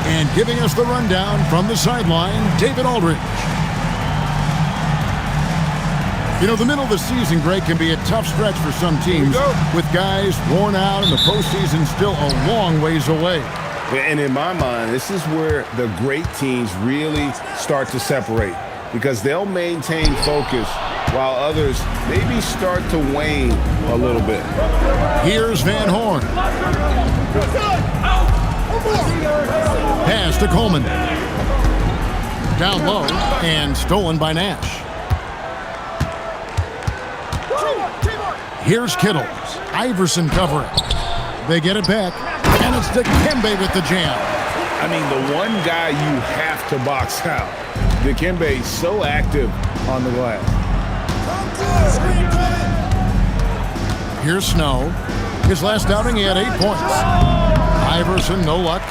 And giving us the rundown from the sideline, David Aldridge. You know, the middle of the season, Greg, can be a tough stretch for some teams with guys worn out and the postseason still a long ways away. And in my mind, this is where the great teams really start to separate because they'll maintain focus while others maybe start to wane a little bit. Here's Van Horn. Pass to Coleman. Down low and stolen by Nash. Here's Kittles. Iverson covering. They get it back, and it's Dikembe with the jam. I mean, the one guy you have to box out. Dikembe so active on the glass. Here's Snow. His last outing, he had 8 points. Iverson, no luck.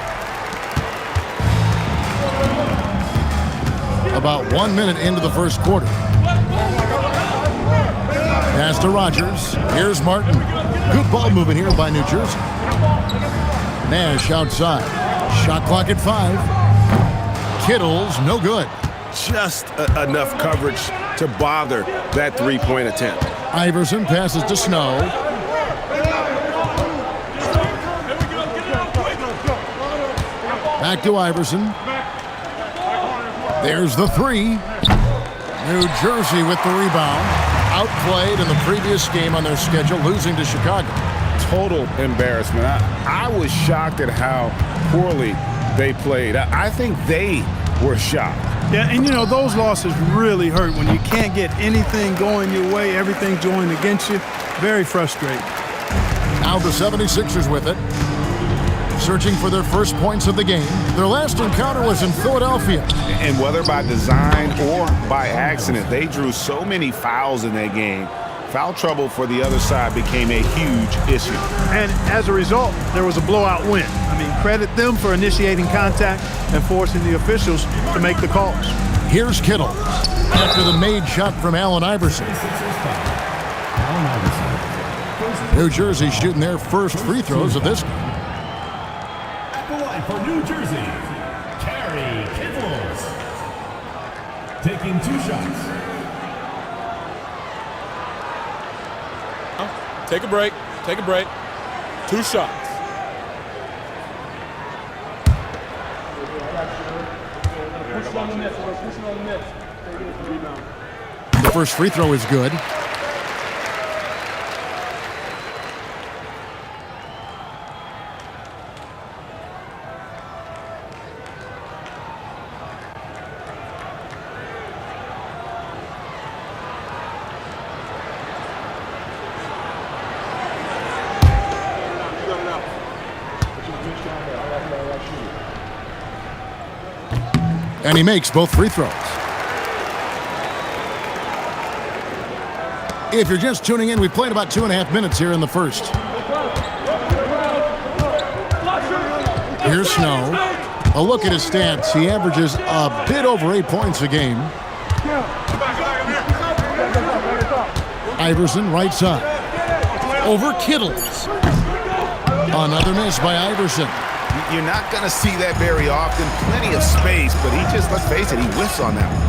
About 1 minute into the first quarter. Pass to Rogers. Here's Martin. Good ball movement here by New Jersey. Nash outside. Shot clock at 5. Kittles, no good. Just enough coverage to bother that three-point attempt. Iverson passes to Snow. Back to Iverson. There's the 3. New Jersey with the rebound. Outplayed in the previous game on their schedule, losing to Chicago. Total embarrassment. I was shocked at how poorly they played. I think they were shocked. Yeah, and you know, those losses really hurt when you can't get anything going your way, everything's going against you. Very frustrating. Now the 76ers with it. Searching for their first points of the game. Their last encounter was in Philadelphia. And whether by design or by accident, they drew so many fouls in that game. Foul trouble for the other side became a huge issue. And as a result, there was a blowout win. I mean, credit them for initiating contact and forcing the officials to make the calls. Here's Kittle after the made shot from Allen Iverson. New Jersey shooting their first free throws of this game. At the line for New Jersey, Kerry Kittles. Taking 2 shots. Take a break. Take a break. 2 shots. The first free throw is good. And he makes both free throws. If you're just tuning in, we played about 2.5 minutes here in the first. Here's Snow. A look at his stats. He averages a bit over 8 points a game. Iverson, right side. Over Kittles. Another miss by Iverson. You're not going to see that very often. Plenty of space, but he just, let's face it, he whiffs on that one.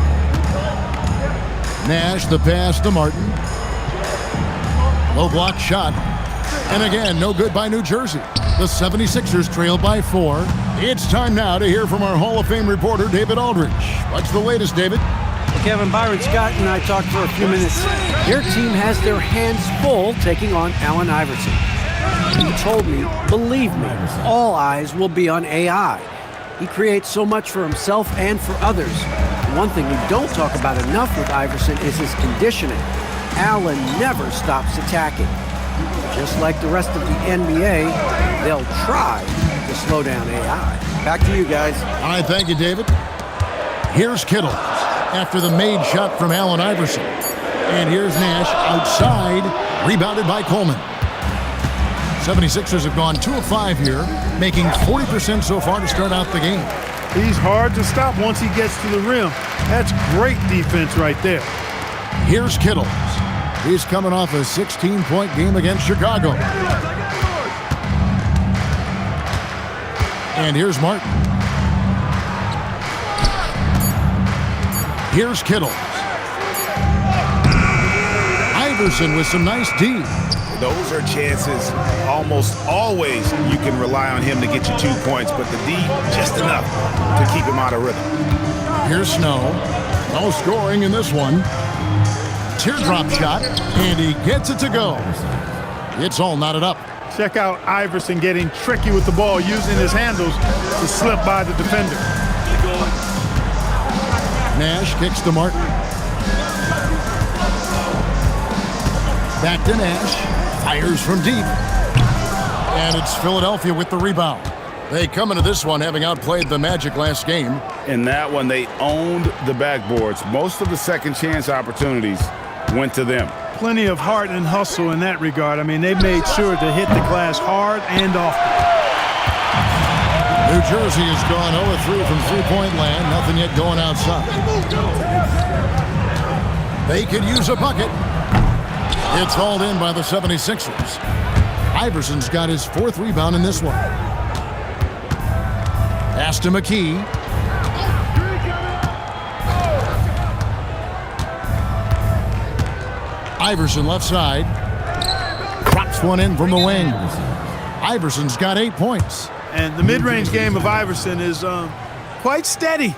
Nash, the pass to Martin. Low block shot. And again, no good by New Jersey. The 76ers trail by 4. It's time now to hear from our Hall of Fame reporter, David Aldridge. What's the latest, David? Kevin, Byron Scott and I talked for a few minutes. Your team has their hands full taking on Allen Iverson. He told me, believe me, all eyes will be on AI. He creates so much for himself and for others. One thing we don't talk about enough with Iverson is his conditioning. Allen never stops attacking. Just like the rest of the NBA, they'll try to slow down AI. Back to you guys. All right, thank you, David. Here's Kittle after the made shot from Allen Iverson. And here's Nash outside, rebounded by Coleman. 76ers have gone 2 of 5 here, making 40% so far to start out the game. He's hard to stop once he gets to the rim. That's great defense right there. Here's Kittles. He's coming off a 16-point game against Chicago. And here's Martin. Here's Kittle. Iverson with some nice D. Those are chances almost always you can rely on him to get you 2 points, but the D just enough to keep him out of rhythm. Here's Snow. No scoring in this one. Teardrop shot, and he gets it to go. It's all knotted up. Check out Iverson getting tricky with the ball, using his handles to slip by the defender. Nash kicks to Martin. Back to Nash. Fires from deep. And it's Philadelphia with the rebound. They come into this one having outplayed the Magic last game. In that one, they owned the backboards. Most of the second chance opportunities went to them. Plenty of heart and hustle in that regard. I mean, they made sure to hit the glass hard and often. New Jersey has gone 0-3 from three-point land. Nothing yet going outside. They could use a bucket. It's hauled in by the 76ers. Iverson's got his 4th rebound in this one. Pass to McKee. Iverson left side. Drops one in from the wing. Iverson's got 8 points. And the mid-range game of Iverson is quite steady.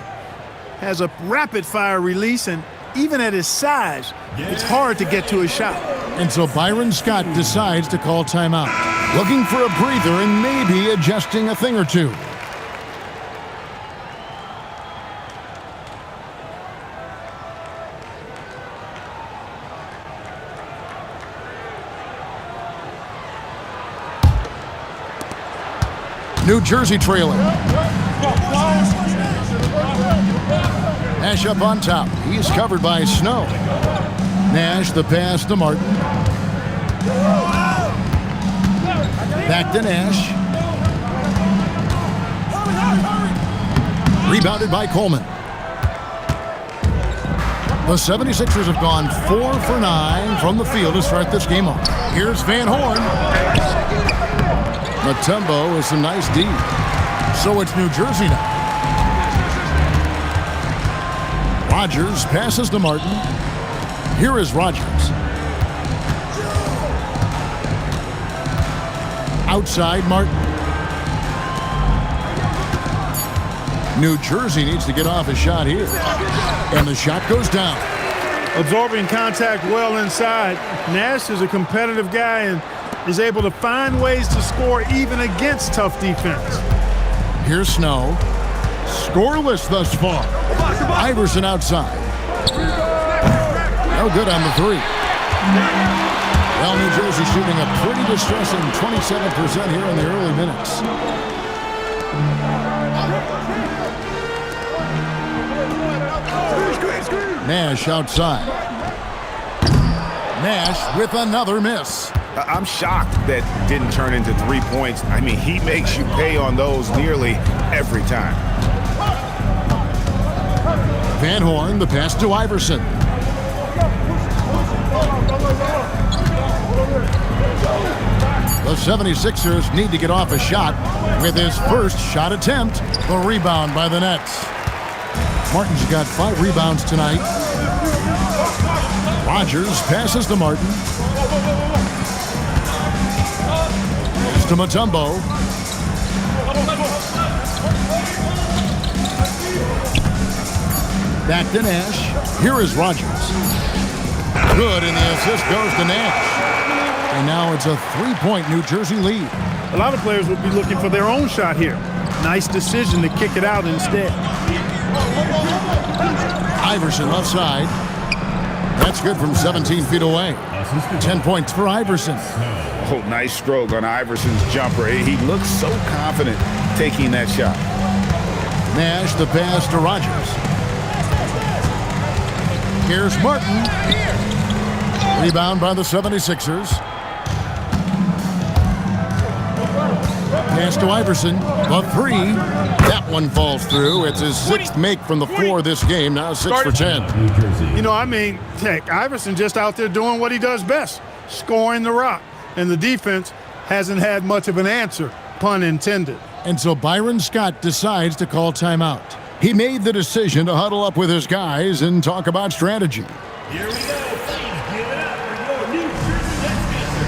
Has a rapid-fire release, and even at his size, it's hard to get to his shot. And so Byron Scott decides to call timeout. Looking for a breather and maybe adjusting a thing or two. New Jersey trailing. Nash up on top. He's covered by Snow. Nash the pass to Martin. Back to Nash. Rebounded by Coleman. The 76ers have gone 4 for 9 from the field to start this game off. Here's Van Horn. Mutombo with some nice D. So it's New Jersey now. Rogers passes to Martin. Here is Rogers. Outside Martin. New Jersey needs to get off a shot here. And the shot goes down. Absorbing contact well inside. Nash is a competitive guy and is able to find ways to score even against tough defense. Here's Snow. Scoreless thus far. Iverson outside. No good on the 3. Well, New Jersey shooting a pretty distressing 27% here in the early minutes. Nash outside. Nash with another miss. I'm shocked that didn't turn into 3 points. I mean, he makes you pay on those nearly every time. Van Horn, the pass to Iverson. The 76ers need to get off a shot with his first shot attempt. The rebound by the Nets. Martin's got 5 rebounds tonight. Rogers passes to Martin. It's to Mutombo. Back to Nash. Here is Rogers. Good, and the assist goes to Nash. And now it's a 3-point New Jersey lead. A lot of players would be looking for their own shot here. Nice decision to kick it out instead. Iverson left side. That's good from 17 feet away. 10 points for Iverson. Oh, nice stroke on Iverson's jumper. He looks so confident taking that shot. Nash the pass to Rogers. Here's Martin. Rebound by the 76ers. Pass to Iverson. The 3. That one falls through. It's his 6th make from the floor this game. Now 6 for 10. You know, I mean, heck, Iverson just out there doing what he does best, scoring the rock. And the defense hasn't had much of an answer, pun intended. And so Byron Scott decides to call timeout. He made the decision to huddle up with his guys and talk about strategy. Here we go. Please give it up for your New Jersey Nets answer.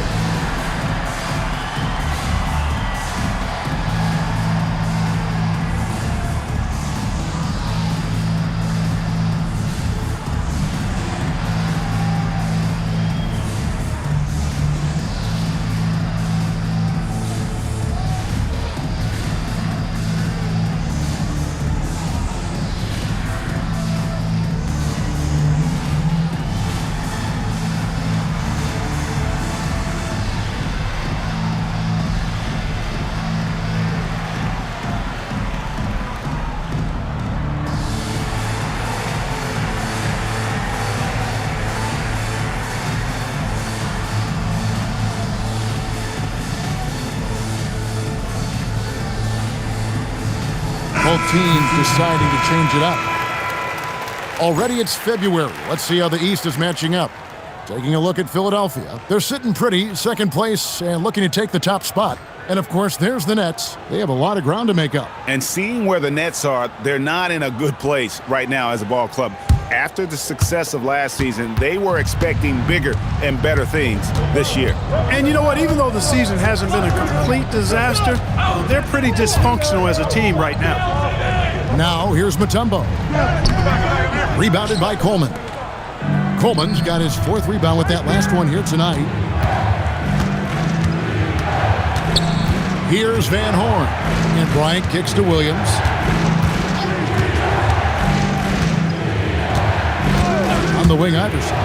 Both teams deciding to change it up. Already it's February. Let's see how the East is matching up. Taking a look at Philadelphia. They're sitting pretty, second place, and looking to take the top spot. And of course, there's the Nets. They have a lot of ground to make up. And seeing where the Nets are, they're not in a good place right now as a ball club. After the success of last season, they were expecting bigger and better things this year. And you know what? Even though the season hasn't been a complete disaster, they're pretty dysfunctional as a team right now. Now, here's Mutombo. Rebounded by Coleman. Coleman's got his fourth rebound with that last one here tonight. Here's Van Horn. And Bryant kicks to Williams. On the wing, Iverson.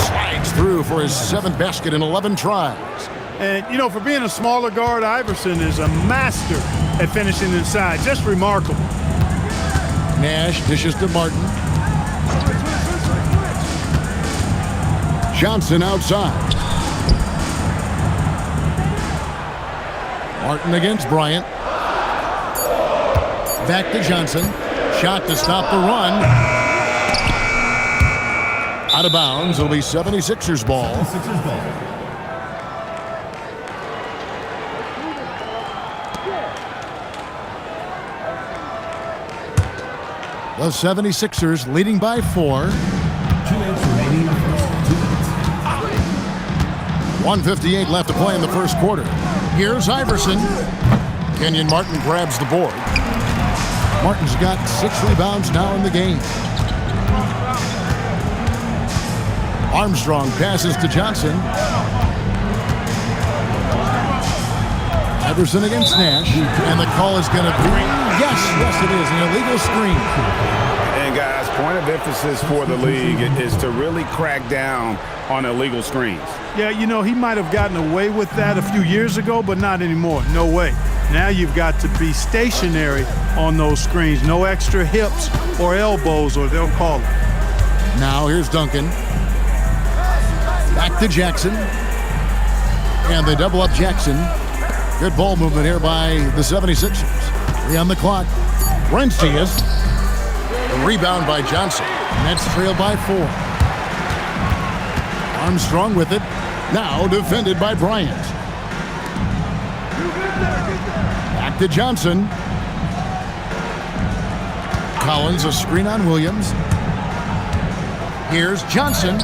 Slides through for his seventh basket in 11 tries. And, you know, for being a smaller guard, Iverson is a master at finishing inside. Just remarkable. Nash dishes to Martin. Johnson outside. Martin against Bryant. Back to Johnson. Shot to stop the run. Out of bounds. It'll be 76ers ball. The 76ers leading by 4. 1:58 left to play in the first quarter. Here's Iverson. Kenyon Martin grabs the board. Martin's got 6 rebounds now in the game. Armstrong passes to Johnson. Iverson against Nash. And the call is going to be, yes, it is, an illegal screen. And guys, point of emphasis for the league is to really crack down on illegal screens. Yeah, you know, he might have gotten away with that a few years ago, but not anymore. No way. Now you've got to be stationary on those screens. No extra hips or elbows, or they'll call it. Now here's Duncan. Back to Jackson. And they double up Jackson. Good ball movement here by the 76ers. 3 on the clock. Rencius. A rebound by Johnson. Nets trail by 4. Armstrong with it. Now defended by Bryant. Back to Johnson. Collins, a screen on Williams. Here's Johnson.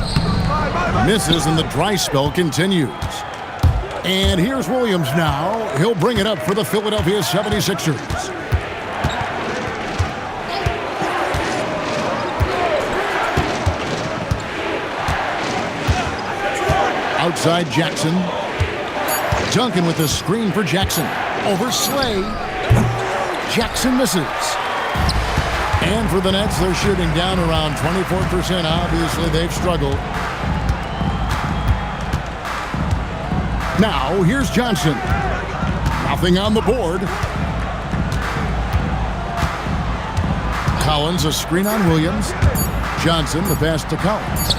Misses and the dry spell continues. And here's Williams now. He'll bring it up for the Philadelphia 76ers. Outside Jackson. Duncan with the screen for Jackson. Over Slay. Jackson misses. And for the Nets, they're shooting down around 24%. Obviously, they've struggled. Now, here's Johnson. Nothing on the board. Collins, a screen on Williams. Johnson, the pass to Collins.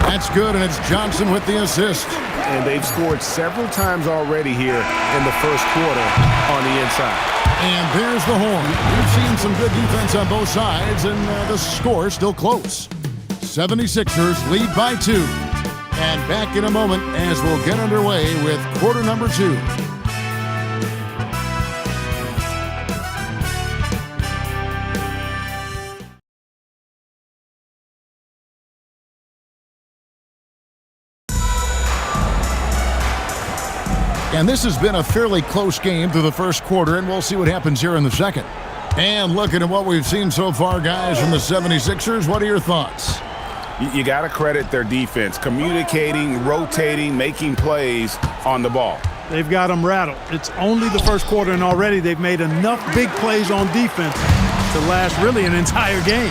That's good, and it's Johnson with the assist. And they've scored several times already here in the first quarter on the inside. And there's the horn. We've seen some good defense on both sides, and the score still close. 76ers lead by 2. And back in a moment as we'll get underway with quarter number 2. And this has been a fairly close game through the first quarter, and we'll see what happens here in the second. And looking at what we've seen so far, guys, from the 76ers, what are your thoughts? You got to credit their defense, communicating, rotating, making plays on the ball. They've got them rattled. It's only the first quarter, and already they've made enough big plays on defense to last really an entire game.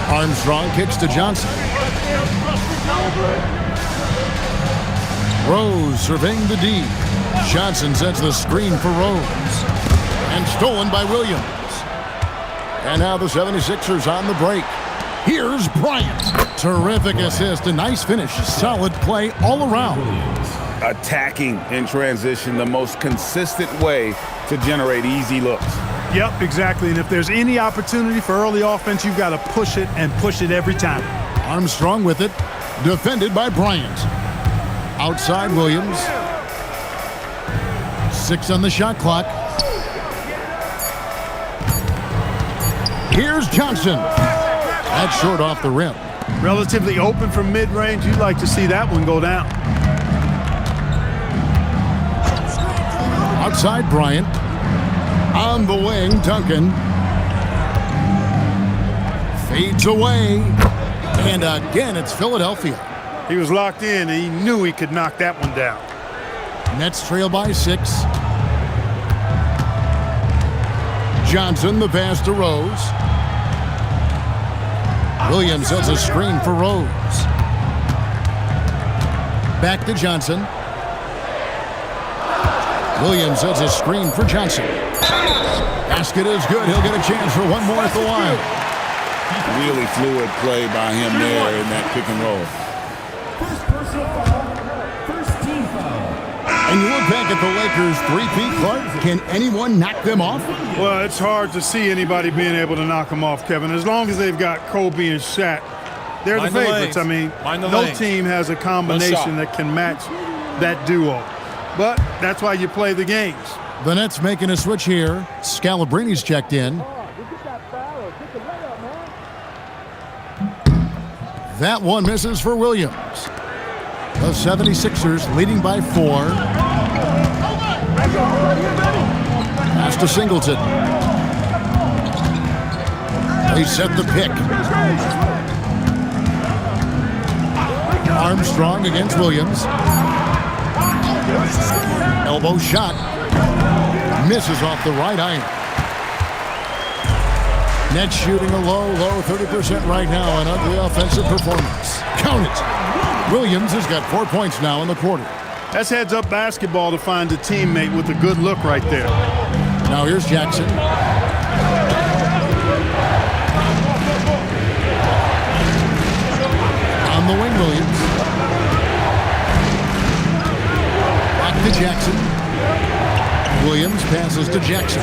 Armstrong kicks to Johnson. Rose surveying the D. Johnson sets the screen for Rose. And stolen by Williams. And now the 76ers on the break. Here's Bryant. Terrific assist, a nice finish. Solid play all around. Attacking in transition, the most consistent way to generate easy looks. Yep, exactly. And if there's any opportunity for early offense, you've got to push it and push it every time. Armstrong with it. Defended by Bryant. Outside Williams. 6 on the shot clock. Here's Johnson. That's short off the rim. Relatively open from mid-range. You'd like to see that one go down. Outside Bryant. On the wing, Duncan. Fades away. And again, it's Philadelphia. He was locked in, and he knew he could knock that one down. Nets trail by 6. Johnson, the pass to Rose. Williams sets a screen for Rose. Back to Johnson. Williams sets a screen for Johnson. Basket is good. He'll get a chance for one more at the line. Really fluid play by him there in that pick and roll. First personal foul. First team foul. And you look back at the Lakers' three-peat, Clark. Can anyone knock them off? Well, it's hard to see anybody being able to knock them off, Kevin. As long as they've got Kobe and Shaq, they're the favorites. I mean, no team has a combination that can match that duo. But that's why you play the games. The Nets making a switch here. Scalabrini's checked in. That one misses for Williams. The 76ers leading by 4. Pass to Singleton. They set the pick. Armstrong against Williams. Elbow shot. Misses off the right iron. Nets shooting a low 30% right now. An ugly offensive performance. Count it. Williams has got 4 points now in the quarter. That's heads-up basketball to find a teammate with a good look right there. Now here's Jackson. On the wing, Williams. Back to Jackson. Williams passes to Jackson.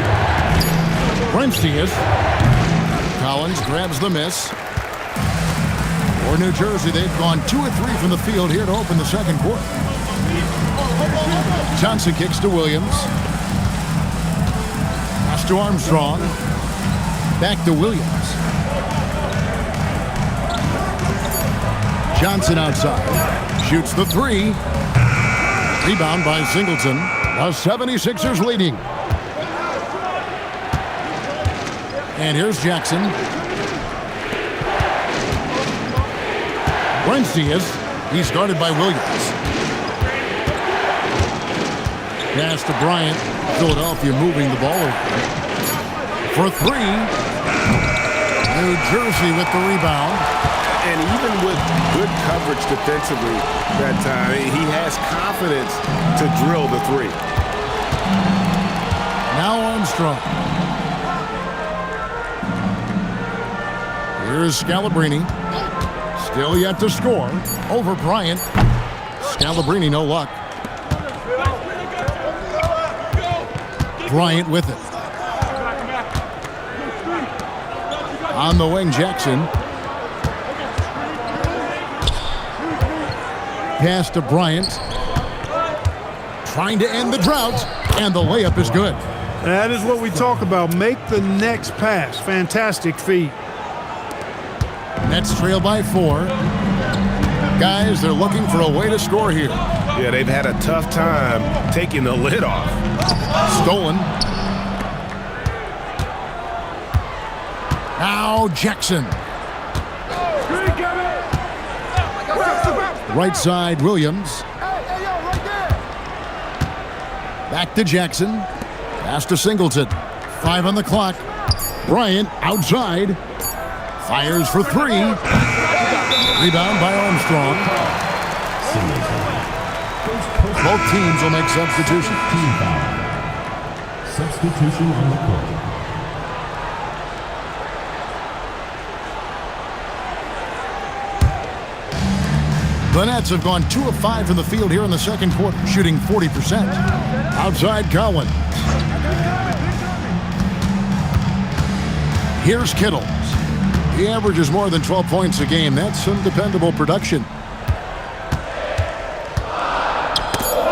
Brentius. Collins grabs the miss. For New Jersey, they've gone 2 of 3 from the field here to open the second quarter. Johnson kicks to Williams. Pass to Armstrong. Back to Williams. Johnson outside. Shoots the 3. Rebound by Singleton. The 76ers leading. And here's Jackson. Brentius. He's guarded by Williams. Pass to Bryant. Philadelphia moving the ball around. For 3. New Jersey with the rebound. And even with good coverage defensively that time, he has confidence to drill the 3. Now Armstrong. Here's Scalabrine. Still yet to score. Over Bryant. Scalabrine, no luck. Bryant with it. On the wing, Jackson. Pass to Bryant. Trying to end the drought. And the layup is good. That is what we talk about. Make the next pass. Fantastic feed. Nets trail by 4. Guys, they're looking for a way to score here. Yeah, they've had a tough time taking the lid off. Stolen. Now Jackson. Right side, Williams. Back to Jackson. Pass to Singleton. 5 on the clock. Bryant outside. Fires for 3. Rebound by Armstrong. Both teams will make substitutions. Team foul. Substitution on the court. The Nets have gone 2 of 5 from the field here in the second quarter, shooting 40%. Outside Collins. Here's Kittles. He averages more than 12 points a game. That's some dependable production.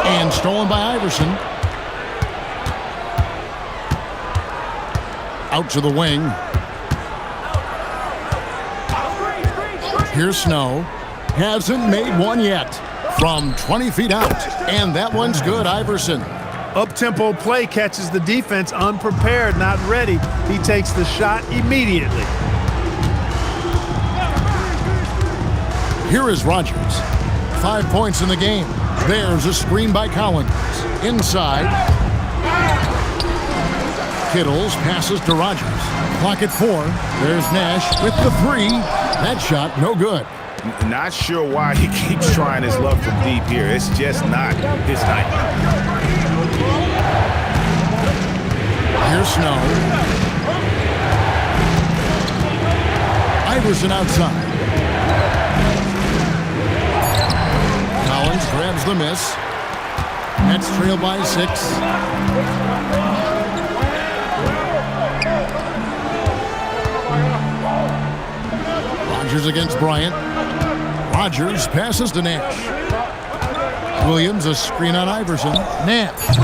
And stolen by Iverson. Out to the wing. Here's Snow. Hasn't made one yet. From 20 feet out. And that one's good, Iverson. Up-tempo play catches the defense unprepared, not ready. He takes the shot immediately. Here is Rogers. 5 points in the game. There's a screen by Collins. Inside. Kittles passes to Rogers. Clock at 4. There's Nash with the 3. That shot, no good. Not sure why he keeps trying his luck from deep here. It's just not his night. Here's Snow. Iverson outside. Collins grabs the miss. Nets trail by 6. Rogers against Bryant. Rogers passes to Nash. Williams, a screen on Iverson. Nash.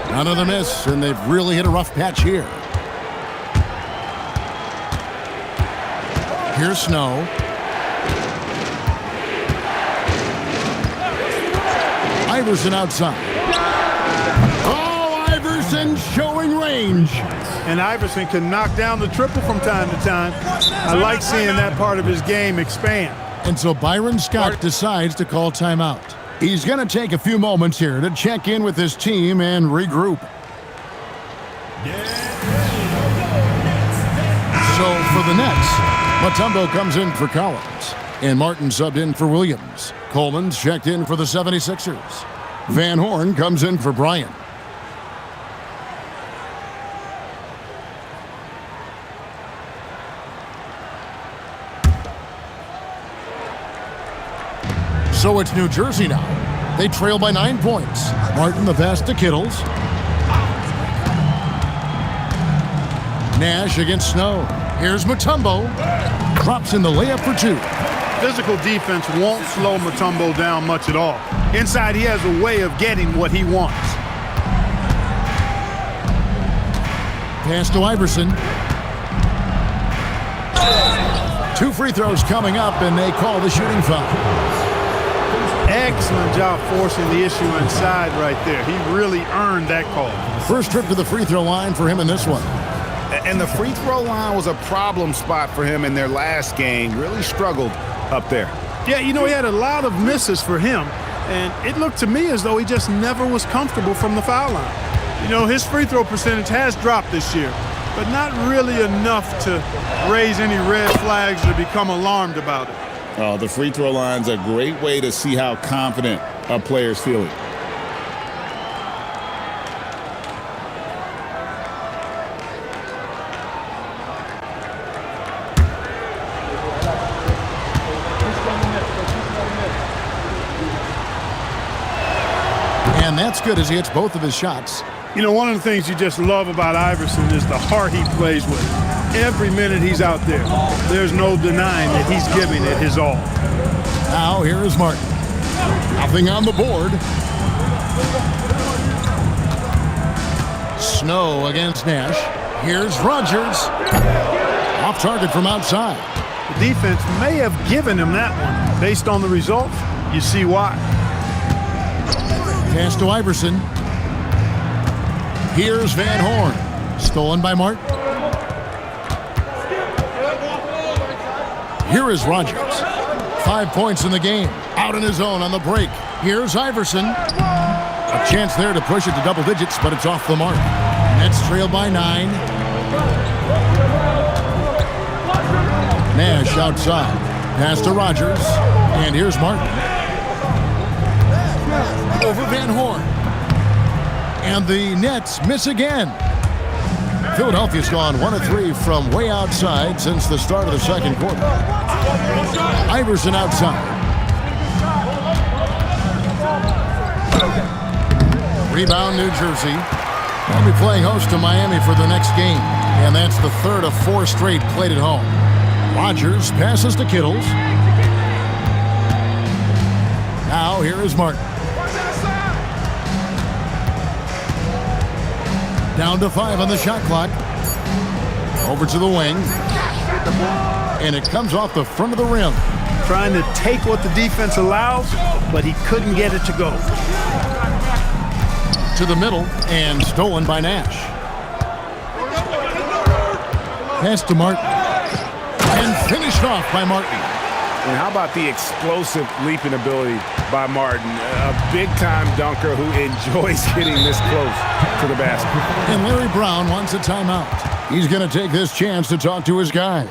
Another miss, and they've really hit a rough patch here. Here's Snow. Iverson outside. Oh, Iverson showing range. And Iverson can knock down the triple from time to time. I like seeing that part of his game expand. And so Byron Scott decides to call timeout. He's going to take a few moments here to check in with his team and regroup. So for the Nets, Mutombo comes in for Collins. And Martin subbed in for Williams. Coleman's checked in for the 76ers. Van Horn comes in for Bryant. So it's New Jersey now. They trail by 9 points. Martin the pass to Kittles. Nash against Snow. Here's Mutombo. Drops in the layup for 2. Physical defense won't slow Mutombo down much at all. Inside, he has a way of getting what he wants. Pass to Iverson. 2 free throws coming up, and they call the shooting foul. Excellent job forcing the issue inside right there. He really earned that call. First trip to the free throw line for him in this one. And the free throw line was a problem spot for him in their last game. Really struggled up there. Yeah, you know, he had a lot of misses for him. And it looked to me as though he just never was comfortable from the foul line. You know, his free throw percentage has dropped this year, but not really enough to raise any red flags or become alarmed about it. The free throw line's a great way to see how confident a player's feeling. And that's good as he hits both of his shots. You know, one of the things you just love about Iverson is the heart he plays with. Every minute he's out there, there's no denying that he's giving it his all. Now here is Martin. Nothing on the board. Snow against Nash. Here's Rogers. Off target from outside. The defense may have given him that one. Based on the result, you see why. Pass to Iverson. Here's Van Horn. Stolen by Martin. Here is Rogers. 5 points in the game. Out in his own on the break. Here's Iverson. A chance there to push it to double digits, but it's off the mark. Nets trail by 9. Nash outside. Pass to Rogers. And here's Martin. Over Van Horn. And the Nets miss again. Philadelphia's gone 1 of 3 from way outside since the start of the second quarter. Iverson outside. Rebound, New Jersey. They'll be playing host to Miami for the next game. And that's the third of 4 straight played at home. Rogers passes to Kittles. Now here is Martin. Down to 5 on the shot clock. Over to the wing. And it comes off the front of the rim. Trying to take what the defense allows, but he couldn't get it to go. To the middle and stolen by Nash. Pass to Martin. And finished off by Martin. And how about the explosive leaping ability by Martin? A big-time dunker who enjoys getting this close to the basket. And Larry Brown wants a timeout. He's going to take this chance to talk to his guys.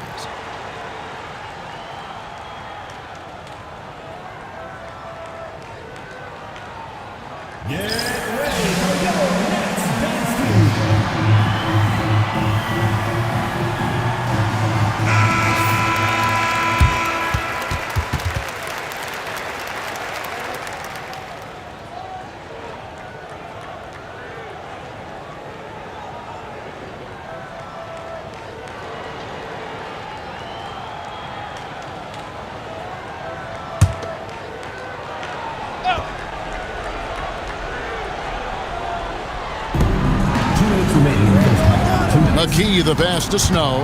McKee the pass to Snow.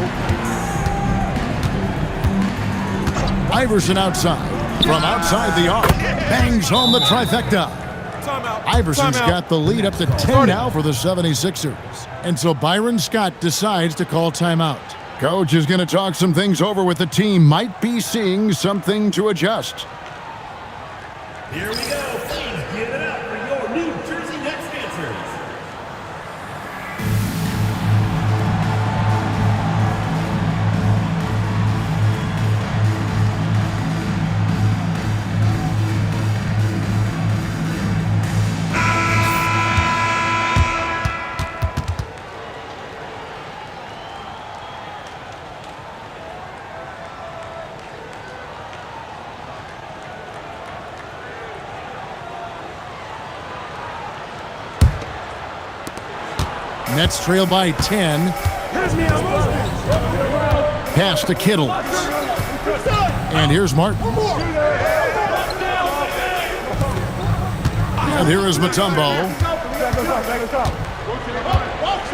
Iverson outside. From outside the arc. Bangs home the trifecta. Iverson's got the lead up to 10 now for the 76ers. And so Byron Scott decides to call timeout. Coach is going to talk some things over with the team. Might be seeing something to adjust. Here we go. Please give it up for your New Jersey Nets dancers. Nets trail by 10. Pass to Kittles. And here's Martin. And here is Mutombo.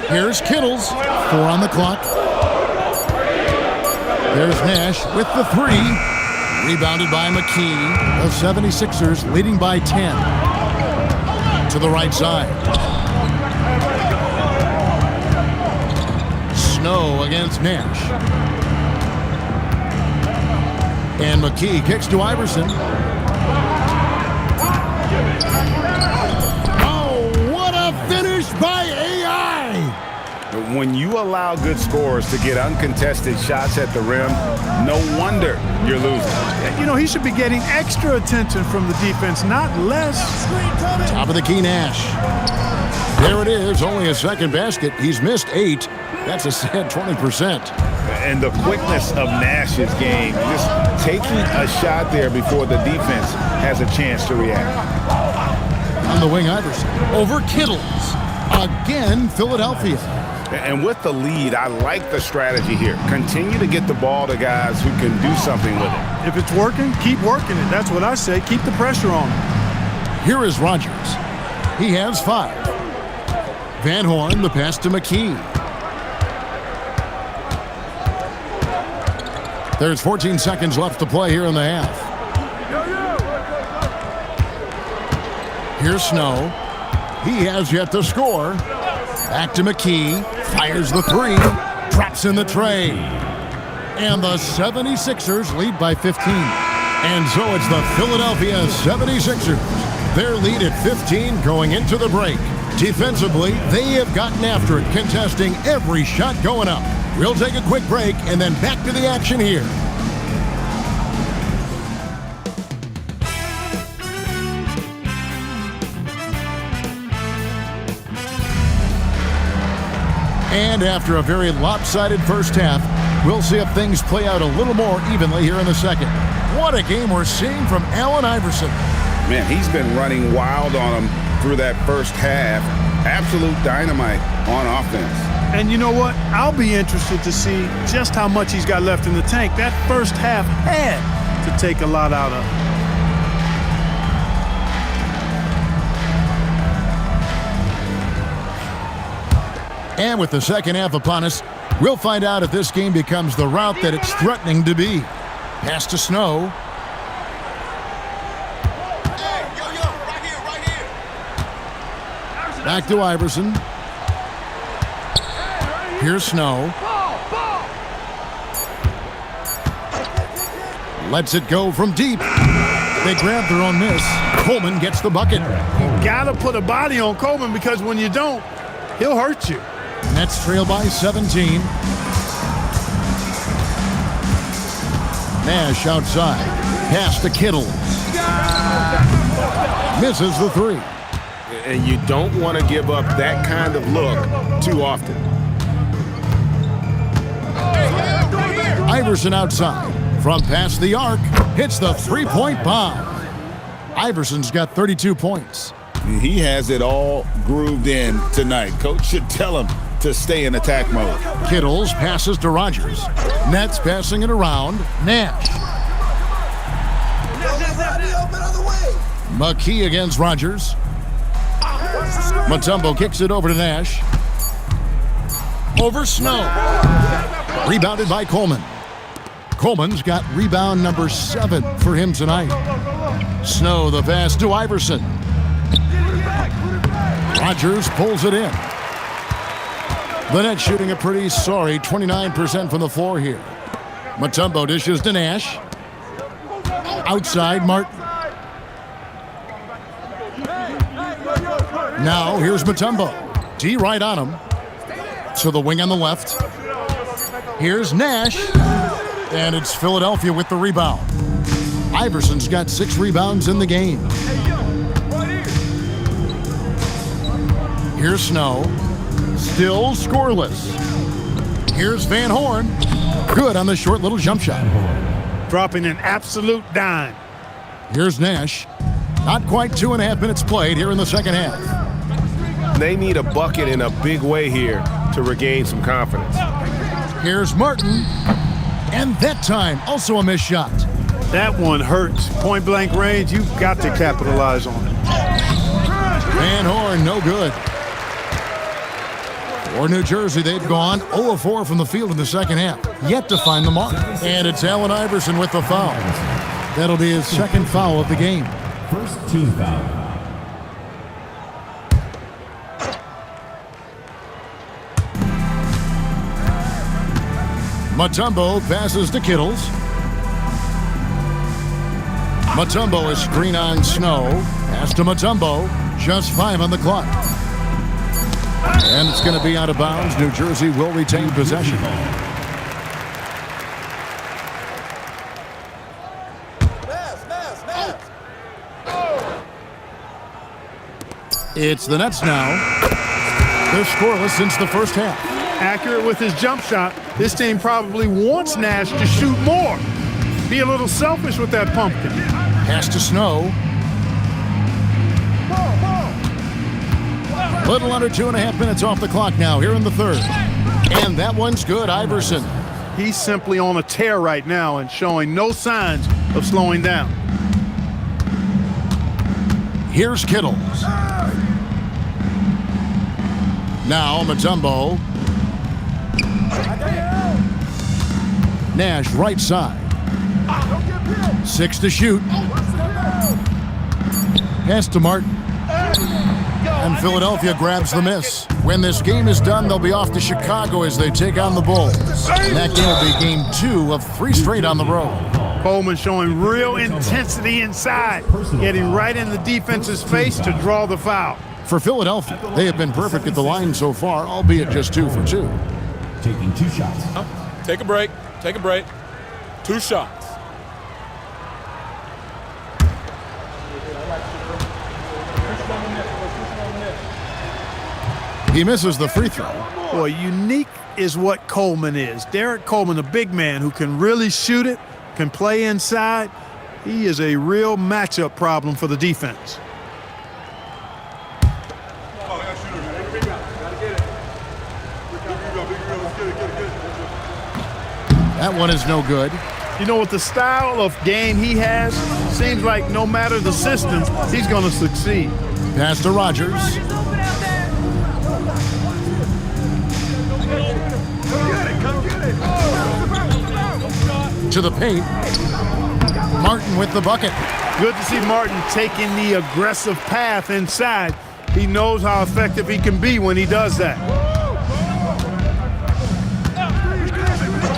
Here's Kittles. 4 on the clock. There's Nash with the 3. Rebounded by McKee. The 76ers leading by 10. To the right side. Snow against Nash. And McKee kicks to Iverson. Oh, what a finish by AI! When you allow good scorers to get uncontested shots at the rim, no wonder you're losing. You know, he should be getting extra attention from the defense, not less. Top of the key, Nash. There it is, only a second basket. He's missed 8. That's a sad 20%. And the quickness of Nash's game, just taking a shot there before the defense has a chance to react. On the wing, Iverson. Over Kittles. Again, Philadelphia. And with the lead, I like the strategy here. Continue to get the ball to guys who can do something with it. If it's working, keep working it. That's what I say. Keep the pressure on him. Here is Rogers. He has 5. Van Horn, the pass to McKee. There's 14 seconds left to play here in the half. Here's Snow. He has yet to score. Back to McKee. Fires the three. Drops in the tray. And the 76ers lead by 15. And so it's the Philadelphia 76ers. Their lead at 15 going into the break. Defensively, they have gotten after it, contesting every shot going up. We'll take a quick break and then back to the action here. And after a very lopsided first half, we'll see if things play out a little more evenly here in the second. What a game we're seeing from Allen Iverson. Man, he's been running wild on him through that first half. Absolute dynamite on offense. And you know what? I'll be interested to see just how much he's got left in the tank. That first half had to take a lot out of him. And with the second half upon us, we'll find out if this game becomes the route that it's threatening to be. Pass to Snow. Back to Iverson. Here's Snow. Lets it go from deep. They grab their own miss. Coleman gets the bucket. You gotta put a body on Coleman because when you don't, he'll hurt you. Nets trail by 17. Nash outside. Pass to Kittle. Misses the three. And you don't want to give up that kind of look too often. Iverson outside. From past the arc, hits the three-point bomb. Iverson's got 32 points. He has it all grooved in tonight. Coach should tell him to stay in attack mode. Kittles passes to Rogers. Nets passing it around. Nash. McKee against Rogers. Mutombo kicks it over to Nash. Over Snow. Rebounded by Coleman. Coleman's got rebound number 7 for him tonight. Snow the pass to Iverson. Rogers pulls it in. The Nets shooting a pretty sorry 29% from the floor here. Mutombo dishes to Nash. Outside Martin. Now here's Mutombo. D right on him. To the wing on the left. Here's Nash. And it's Philadelphia with the rebound. Iverson's got 6 rebounds in the game. Here's Snow. Still scoreless. Here's Van Horn. Good on the short little jump shot. Dropping an absolute dime. Here's Nash. Not quite 2.5 minutes played here in the second half. They need a bucket in a big way here to regain some confidence. Here's Martin. And that time, also a missed shot. That one hurts. Point blank range, you've got to capitalize on it. Van Horn, no good. For New Jersey, they've gone 0-4 from the field in the second half. Yet to find the mark. And it's Allen Iverson with the foul. That'll be his second foul of the game. First team foul. Mutombo passes to Kittles. Mutombo is screen on Snow. Pass to Mutombo. Just 5 on the clock. And it's going to be out of bounds. New Jersey will retain possession. It's the Nets now. They're scoreless since the first half. Accurate with his jump shot. This team probably wants Nash to shoot more. Be a little selfish with that pumpkin. Pass to Snow. Little under 2.5 minutes off the clock now here in the third. And that one's good, Iverson. He's simply on a tear right now and showing no signs of slowing down. Here's Kittles. Now Mutombo. Nash right side. 6 to shoot. Pass to Martin. And Philadelphia grabs the miss. When this game is done, they'll be off to Chicago as they take on the Bulls. And that game will be game 2 of 3 straight on the road. Coleman showing real intensity inside, getting right in the defense's face to draw the foul. For Philadelphia, they have been perfect at the line so far, albeit just 2 for 2. Taking 2 shots. Take a break. Take a break. 2 shots. He misses the free throw. Boy, unique is what Coleman is. Derek Coleman, a big man who can really shoot it, can play inside. He is a real matchup problem for the defense. That one is no good. You know, with the style of game he has, seems like no matter the system, he's going to succeed. Pass to Rogers. To the paint. Martin with the bucket. Good to see Martin taking the aggressive path inside. He knows how effective he can be when he does that.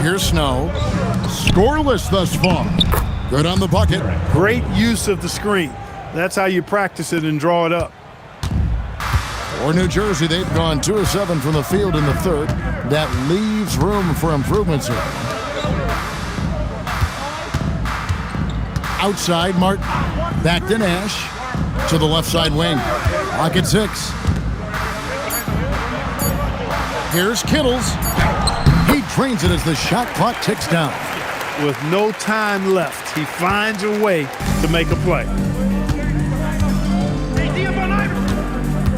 Here's Snow. Scoreless thus far. Good on the bucket. Great use of the screen. That's how you practice it and draw it up. For New Jersey, they've gone 2 of 7 from the field in the third. That leaves room for improvements here. Outside, Martin. Back to Nash. To the left side wing. Pocket 6. Here's Kittles. He drains it as the shot clock ticks down. With no time left, he finds a way to make a play.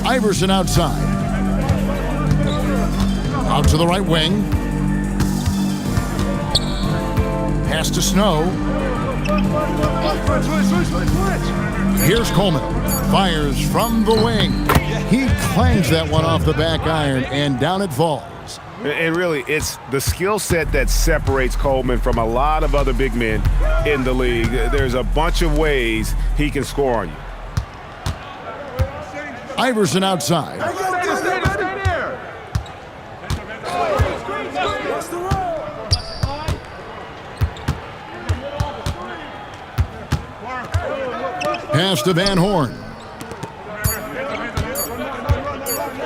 Iverson outside. Out to the right wing. Pass to Snow. Here's Coleman. Fires from the wing. He clangs that one off the back iron, and down it falls. And really, it's the skill set that separates Coleman from a lot of other big men in the league. There's a bunch of ways he can score on you. Iverson outside. Pass to Van Horn.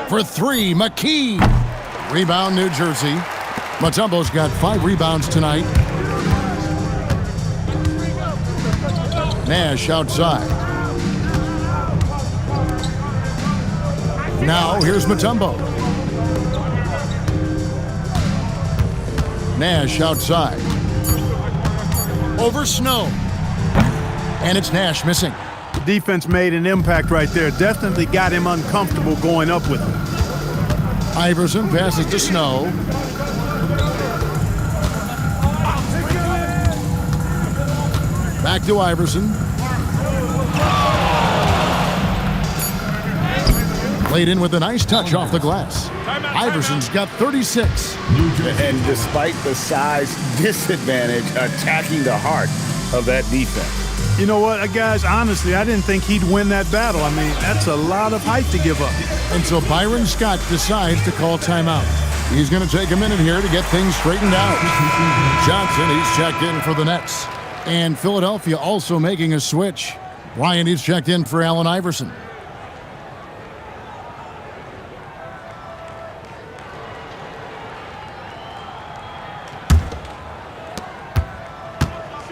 For 3, McKee. Rebound, New Jersey. Mutombo's got 5 rebounds tonight. Nash outside. Now here's Mutombo. Nash outside. Over Snow. And it's Nash missing. The defense made an impact right there. Definitely got him uncomfortable going up with it. Iverson passes to Snow. Back to Iverson. Played in with a nice touch off the glass. Iverson's got 36. And despite the size disadvantage, attacking the heart of that defense. You know what, guys, honestly, I didn't think he'd win that battle. I mean, that's a lot of height to give up. Until Byron Scott decides to call timeout. He's going to take a minute here to get things straightened out. Johnson, he's checked in for the Nets. And Philadelphia also making a switch. Ryan, he's checked in for Allen Iverson.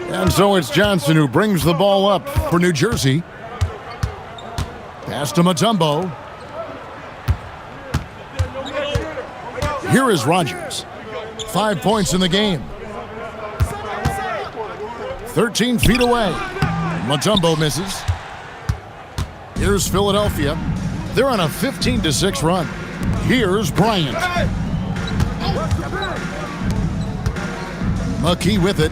And so it's Johnson who brings the ball up for New Jersey. Pass to Mutombo. Here is Rogers. 5 points in the game. 13 feet away. Mutombo misses. Here's Philadelphia. They're on a 15-6 run. Here's Bryant. McKee with it.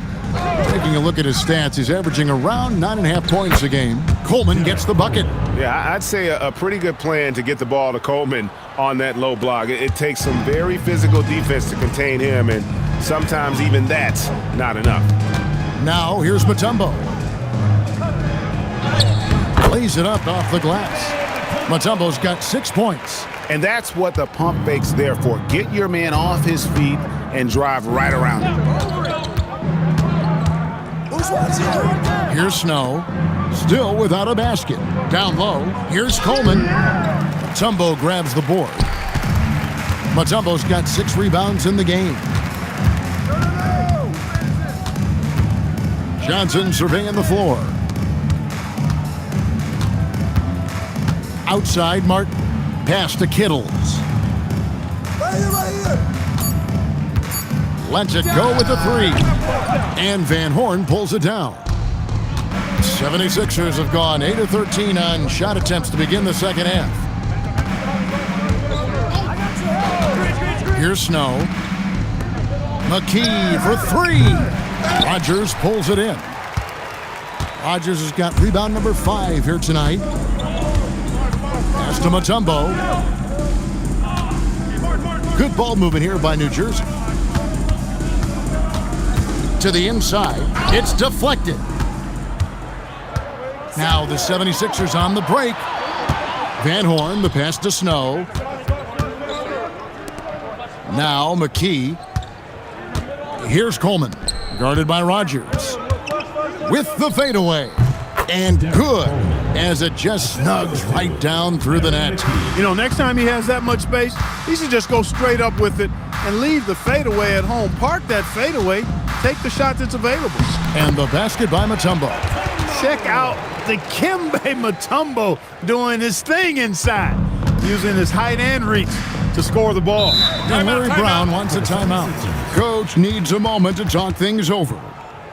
Taking a look at his stats, he's averaging around 9.5 points a game. Coleman gets the bucket. Yeah, I'd say a pretty good plan to get the ball to Coleman on that low block. It takes some very physical defense to contain him, and sometimes even that's not enough. Now here's Mutombo. Plays it up off the glass. Mutombo's got 6 points. And that's what the pump fake's there for. Get your man off his feet and drive right around him. Here's Snow, still without a basket. Down low, here's Coleman. Mutombo grabs the board. Mutombo's got 6 rebounds in the game. Johnson surveying the floor. Outside, Martin. Pass to Kittles. Lets it go with the 3. And Van Horn pulls it down. 76ers have gone 8 of 13 on shot attempts to begin the second half. Here's Snow. McKee for 3. Rogers pulls it in. Rogers has got rebound number 5 here tonight. Pass to Mutombo. Good ball movement here by New Jersey. To the inside. It's deflected. Now the 76ers on the break. Van Horn, the pass to Snow. Now McKee. Here's Coleman, guarded by Rogers. With the fadeaway. And good, as it just snugs right down through the net. You know, next time he has that much space, he should just go straight up with it and leave the fadeaway at home. Park that fadeaway, take the shot that's available. And the basket by Mutombo. Check out Dikembe Mutombo doing his thing inside, using his height and reach to score the ball. And Larry Brown wants a timeout. Coach needs a moment to talk things over.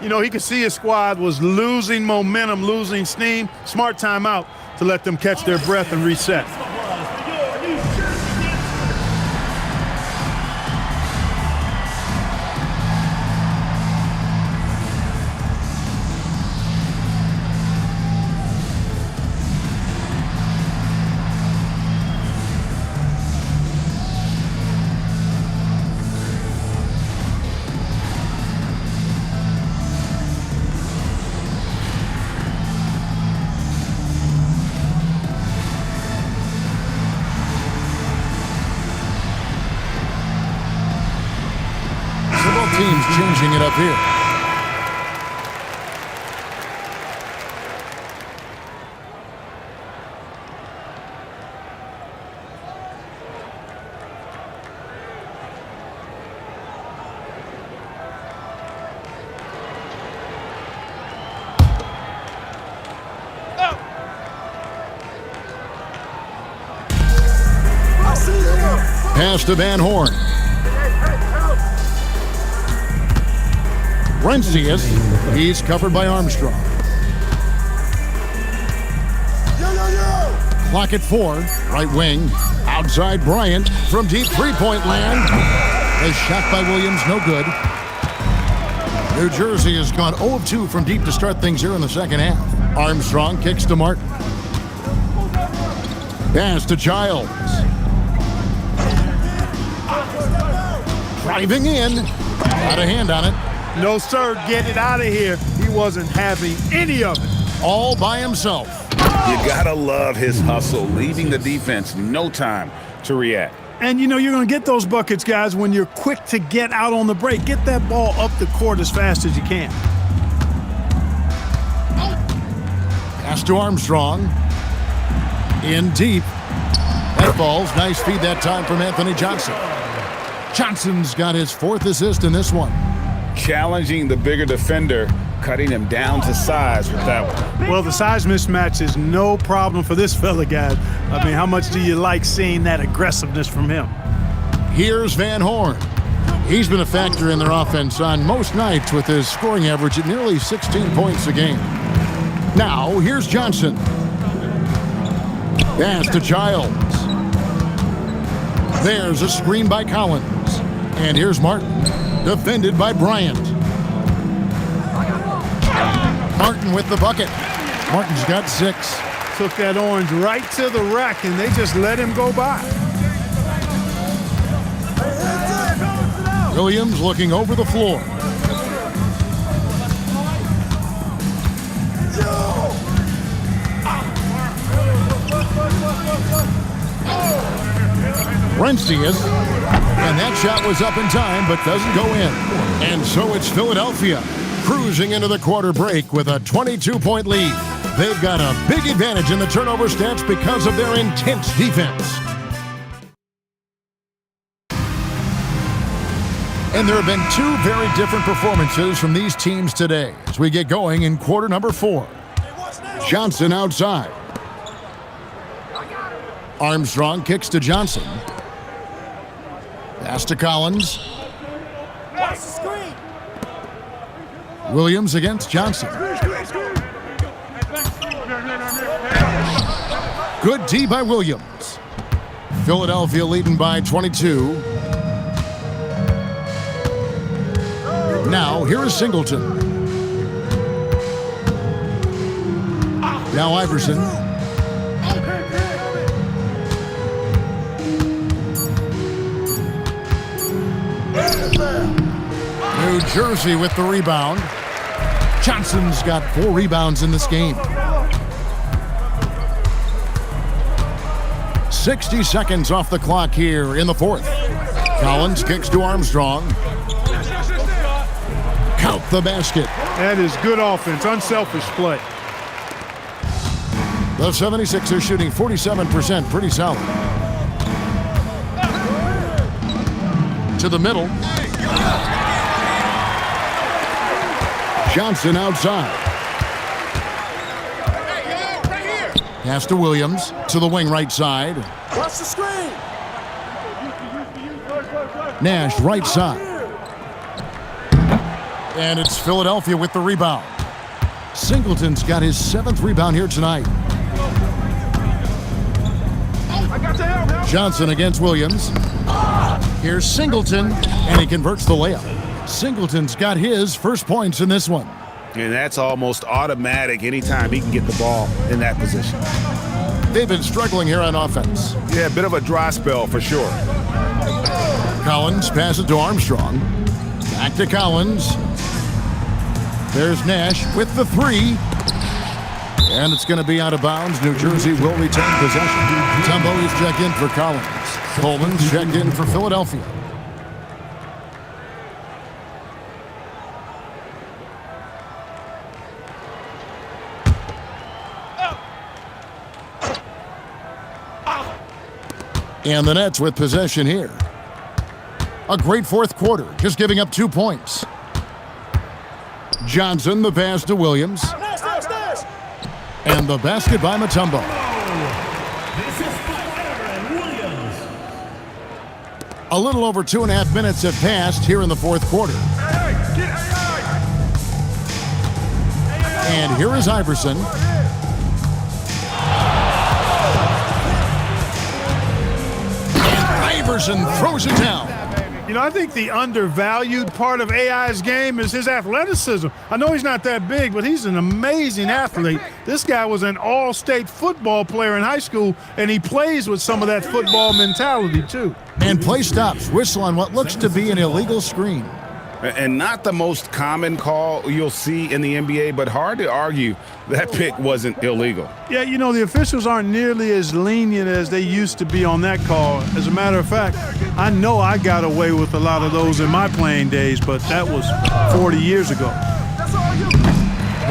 You know, he could see his squad was losing momentum, losing steam. Smart timeout to let them catch their breath and reset. Teams changing it up here. Pass to Van Horn. Brencius, he's covered by Armstrong. Clock at 4, right wing. Outside Bryant from deep three-point land. A shot by Williams, no good. New Jersey has gone 0 of 2 from deep to start things here in the second half. Armstrong kicks to Martin. Pass to Childs. Driving in. Got a hand on it. No, sir, get it out of here. He wasn't having any of it. All by himself. You gotta love his hustle, leaving the defense no time to react. And you know you're going to get those buckets, guys, when you're quick to get out on the break. Get that ball up the court as fast as you can. Pass to Armstrong. In deep. That falls. Nice feed that time from Anthony Johnson. Johnson's got his 4th assist in this one. Challenging the bigger defender, cutting him down to size with that one. Well, the size mismatch is no problem for this fella, guys. I mean, how much do you like seeing that aggressiveness from him? Here's Van Horn. He's been a factor in their offense on most nights with his scoring average at nearly 16 points a game. Now, here's Johnson. Pass to Childs. There's a screen by Collins. And here's Martin, defended by Bryant. Martin with the bucket. Martin's got 6. Took that orange right to the rack, and they just let him go by. Williams looking over the floor. Rencius. And that shot was up in time, but doesn't go in. And so it's Philadelphia cruising into the quarter break with a 22-point lead. They've got a big advantage in the turnover stats because of their intense defense. And there have been two very different performances from these teams today as we get going in quarter number 4. Johnson outside. Armstrong kicks to Johnson. Pass to Collins. Williams against Johnson. Good D by Williams. Philadelphia leading by 22. Now, here is Singleton. Now Iverson. New Jersey with the rebound. Johnson's got 4 rebounds in this game. 60 seconds off the clock here in the 4th. Collins kicks to Armstrong. Count the basket. That is good offense, unselfish play. The 76ers shooting 47%, pretty solid. To the middle. Johnson outside. Pass to Williams, to the wing right side. Watch the screen. Nash right side. And it's Philadelphia with the rebound. Singleton's got his 7th rebound here tonight. Johnson against Williams. Here's Singleton, and he converts the layup. Singleton's got his first points in this one. And that's almost automatic anytime he can get the ball in that position. They've been struggling here on offense. Yeah, a bit of a dry spell for sure. Collins passes to Armstrong. Back to Collins. There's Nash with the 3. And it's going to be out of bounds. New Jersey will retain possession. Mutombo is checked in for Collins. Coleman's checked in for Philadelphia. And the Nets with possession here. A great 4th quarter, just giving up 2 points. Johnson, the pass to Williams. And the basket by Mutombo. A little over 2.5 minutes have passed here in the 4th quarter. And here is Iverson. Iverson throws it down. You know, I think the undervalued part of AI's game is his athleticism. I know he's not that big, but he's an amazing athlete. This guy was an all-state football player in high school, and he plays with some of that football mentality, too. And play stops. Whistle on what looks to be an illegal screen. And not the most common call you'll see in the NBA, but hard to argue that pick wasn't illegal. Yeah, you know, the officials aren't nearly as lenient as they used to be on that call. As a matter of fact, I know I got away with a lot of those in my playing days, but that was 40 years ago.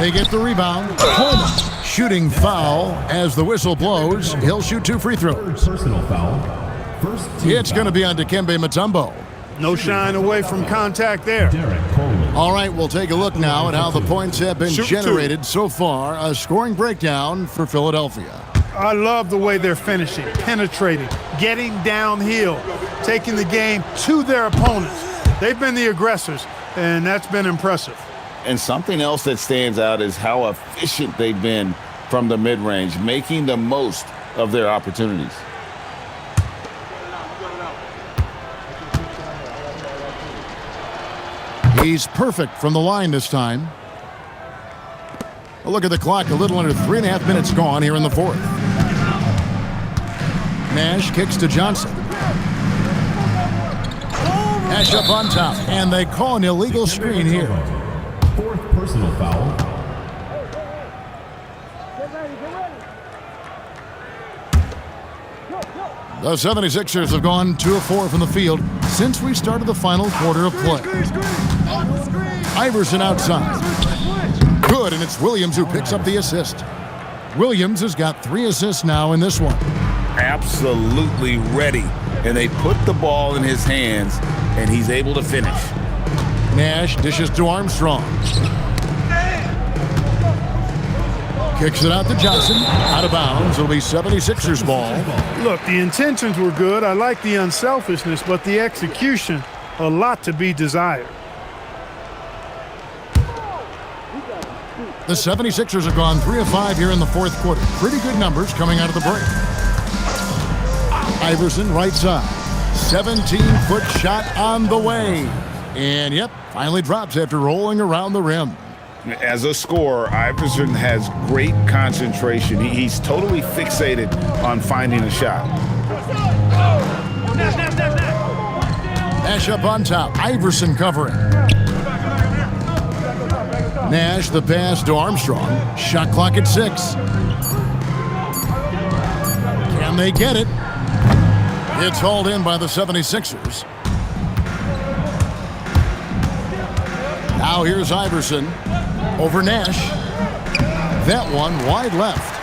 They get the rebound. Coleman shooting foul as the whistle blows. He'll shoot 2 free throws. Personal foul. It's going to be on Dikembe Mutombo. No shying away from contact there. All right, we'll take a look now at how the points have been generated so far. A scoring breakdown for Philadelphia. I love the way they're finishing, penetrating, getting downhill, taking the game to their opponents. They've been the aggressors, and that's been impressive. And something else that stands out is how efficient they've been from the mid-range, making the most of their opportunities. He's perfect from the line this time. A look at the clock, a little under 3.5 minutes gone here in the 4th. Nash kicks to Johnson. Nash up on top, and they call an illegal screen here. 4th personal foul. The 76ers have gone 2 of 4 from the field since we started the final quarter of play. Iverson outside. Good, and it's Williams who picks up the assist. Williams has got 3 assists now in this one. Absolutely ready. And they put the ball in his hands, and he's able to finish. Nash dishes to Armstrong. Kicks it out to Johnson. Out of bounds. It'll be 76ers ball. Look, the intentions were good. I like the unselfishness, but the execution, a lot to be desired. The 76ers have gone 3 of 5 here in the fourth quarter. Pretty good numbers coming out of the break. Iverson right side. 17-foot shot on the way. And yep, finally drops after rolling around the rim. As a scorer, Iverson has great concentration. He's totally fixated on finding a shot. Nash up on top. Iverson covering. Nash the pass to Armstrong. Shot clock at 6. Can they get it? It's hauled in by the 76ers. Now here's Iverson over Nash. That one wide left.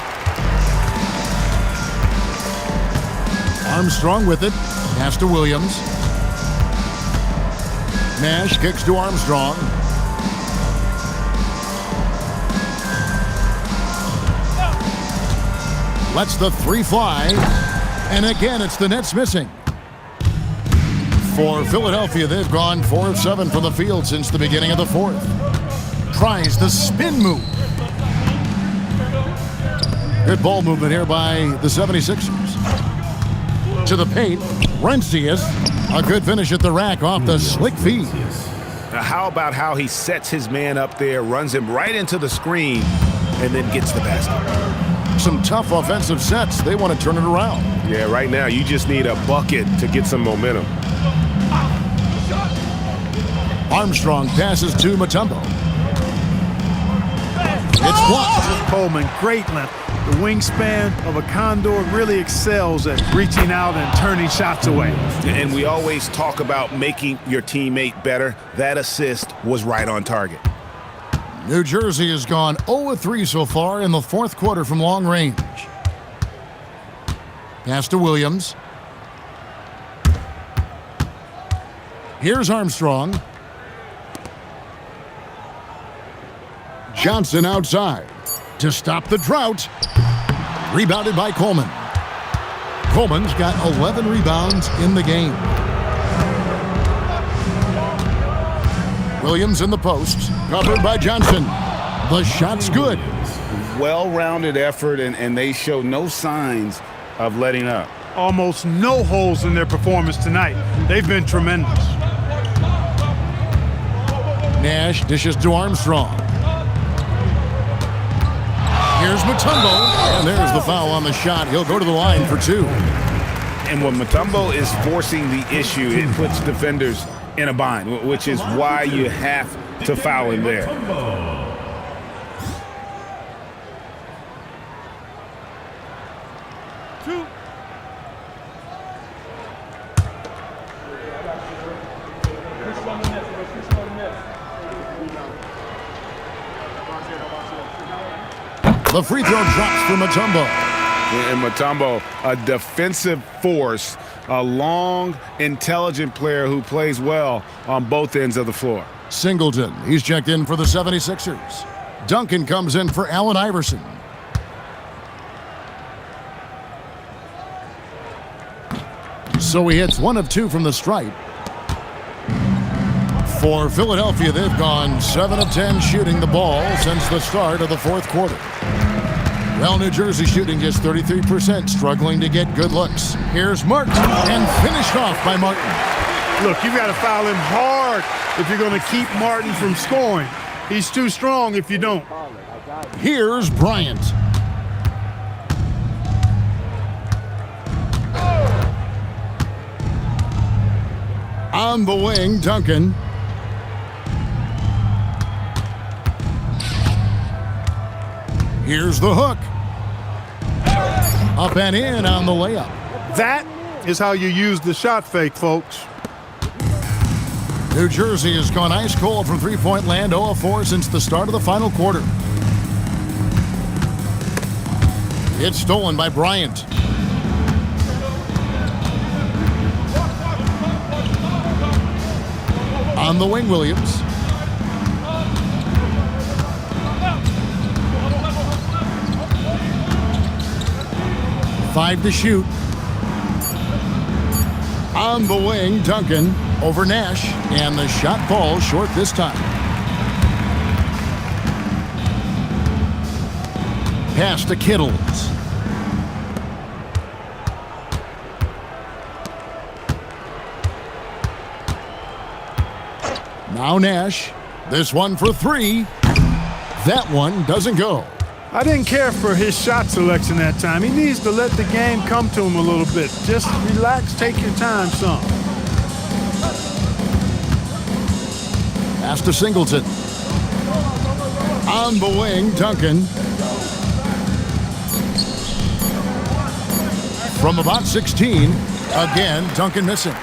Armstrong with it. Pass to Williams. Nash kicks to Armstrong. Lets the 3 fly. And again, it's the Nets missing. For Philadelphia, they've gone 4 of 7 from the field since the beginning of the fourth. Tries the spin move. Good ball movement here by the 76ers. To the paint, Rencius. A good finish at the rack off the slick feed. Now, how about how he sets his man up there, runs him right into the screen, and then gets the basket. Some tough offensive sets. They want to turn it around. Yeah, right now you just need a bucket to get some momentum. Armstrong passes to Mutombo. It's blocked. Coleman, great length. The wingspan of a Condor really excels at reaching out and turning shots away. And we always talk about making your teammate better. That assist was right on target. New Jersey has gone 0 of 3 so far in the fourth quarter from long range. Pass to Williams. Here's Armstrong. Johnson outside to stop the drought. Rebounded by Coleman. Coleman's got 11 rebounds in the game. Williams in the post, covered by Johnson. The shot's good. Well-rounded effort, and they show no signs of letting up. Almost no holes in their performance tonight. They've been tremendous. Nash dishes to Armstrong. Here's Mutombo, and there's the foul on the shot. He'll go to the line for 2. And when Mutombo is forcing the issue, it puts defenders in a bind, which is why you have to foul him there. The free throw drops for Mutombo. And Mutombo, a defensive force, a long, intelligent player who plays well on both ends of the floor. Singleton, he's checked in for the 76ers. Duncan comes in for Allen Iverson. So he hits 1 of 2 from the stripe. For Philadelphia, they've gone 7 of 10 shooting the ball since the start of the fourth quarter. Well, New Jersey shooting just 33%, struggling to get good looks. Here's Martin, and finished off by Martin. Look, you've got to foul him hard if you're going to keep Martin from scoring. He's too strong if you don't. Here's Bryant. On the wing, Duncan. Here's the hook. Up and in on the layup. That is how you use the shot fake, folks. New Jersey has gone ice cold from three-point land, 0 of 4 since the start of the final quarter. It's stolen by Bryant. On the wing, Williams. Five to shoot. On the wing, Duncan over Nash, and the shot falls short this time. Pass to Kittles. Now Nash. This one for three. That one doesn't go. I didn't care for his shot selection that time. He needs to let the game come to him a little bit. Just relax, take your time some. Pass to Singleton. On the wing, Duncan. From about 16, again, Duncan missing.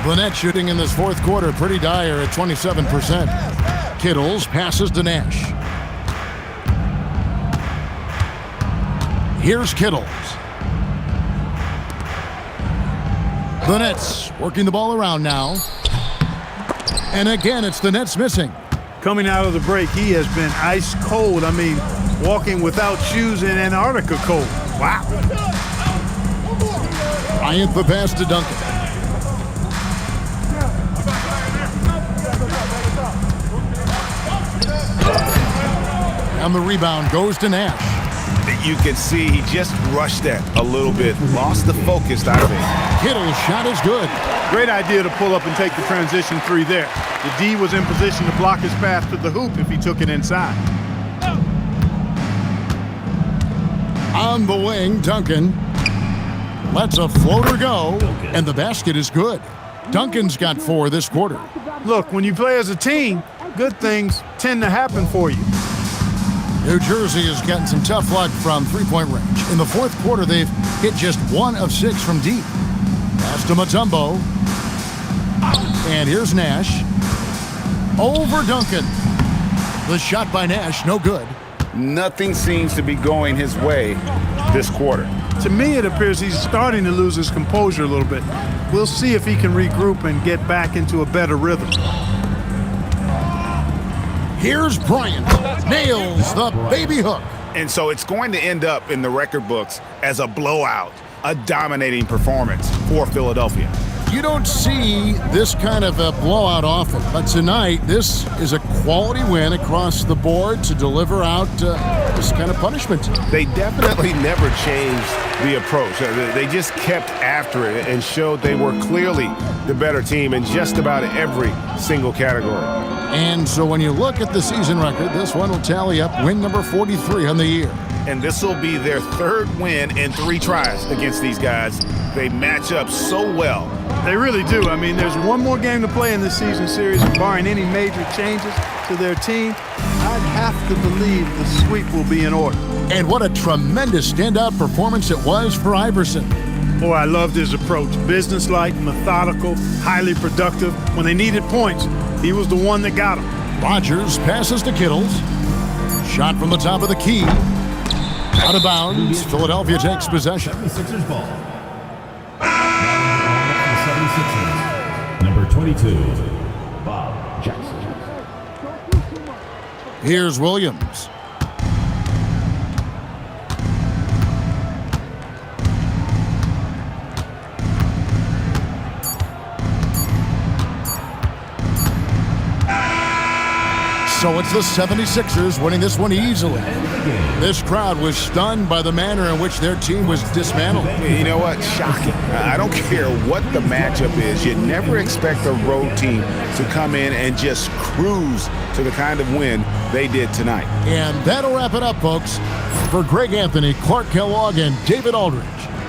The net shooting in this fourth quarter pretty dire at 27%. Kittles passes to Nash. Here's Kittles. The Nets working the ball around now. And again, it's the Nets missing. Coming out of the break, he has been ice cold. I mean, walking without shoes in Antarctica cold. Wow. Bryant the pass to Duncan. And the rebound goes to Nash. You can see he just rushed that a little bit. Lost the focus, I think. Kittle's shot is good. Great idea to pull up and take the transition three there. The D was in position to block his path to the hoop if he took it inside. On the wing, Duncan lets a floater go, and the basket is good. Duncan's got 4 this quarter. Look, when you play as a team, good things tend to happen for you. New Jersey has gotten some tough luck from three-point range. In the fourth quarter, they've hit just 1 of 6 from deep. Pass to Mutombo. And here's Nash. Over Duncan. The shot by Nash, no good. Nothing seems to be going his way this quarter. To me, it appears he's starting to lose his composure a little bit. We'll see if he can regroup and get back into a better rhythm. Here's Bryant. Nails the baby hook. And so it's going to end up in the record books as a blowout, a dominating performance for Philadelphia. You don't see this kind of a blowout often, but tonight this is a quality win across the board to deliver out this kind of punishment. They definitely never changed the approach. They just kept after it and showed they were clearly the better team in just about every single category. And so when you look at the season record, this one will tally up win number 43 on the year. And this will be their 3rd win in 3 tries against these guys. They match up so well. They really do. I mean, there's one more game to play in this season series, and barring any major changes to their team, I'd have to believe the sweep will be in order. And what a tremendous standout performance it was for Iverson. Boy, I loved his approach. Businesslike, methodical, highly productive. When they needed points, he was the one that got them. Rodgers passes to Kittles. Shot from the top of the key. Out of bounds. Philadelphia takes possession. 76ers ball. Now the 76ers. Number 22, Bob Jackson. Here's Williams. So it's the 76ers winning this one easily. This crowd was stunned by the manner in which their team was dismantled. You know what? Shocking. I don't care what the matchup is. You never expect a road team to come in and just cruise to the kind of win they did tonight. And that'll wrap it up, folks. For Greg Anthony, Clark Kellogg, and David Aldridge,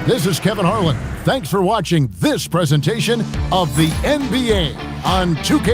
this is Kevin Harlan. Thanks for watching this presentation of the NBA on 2K.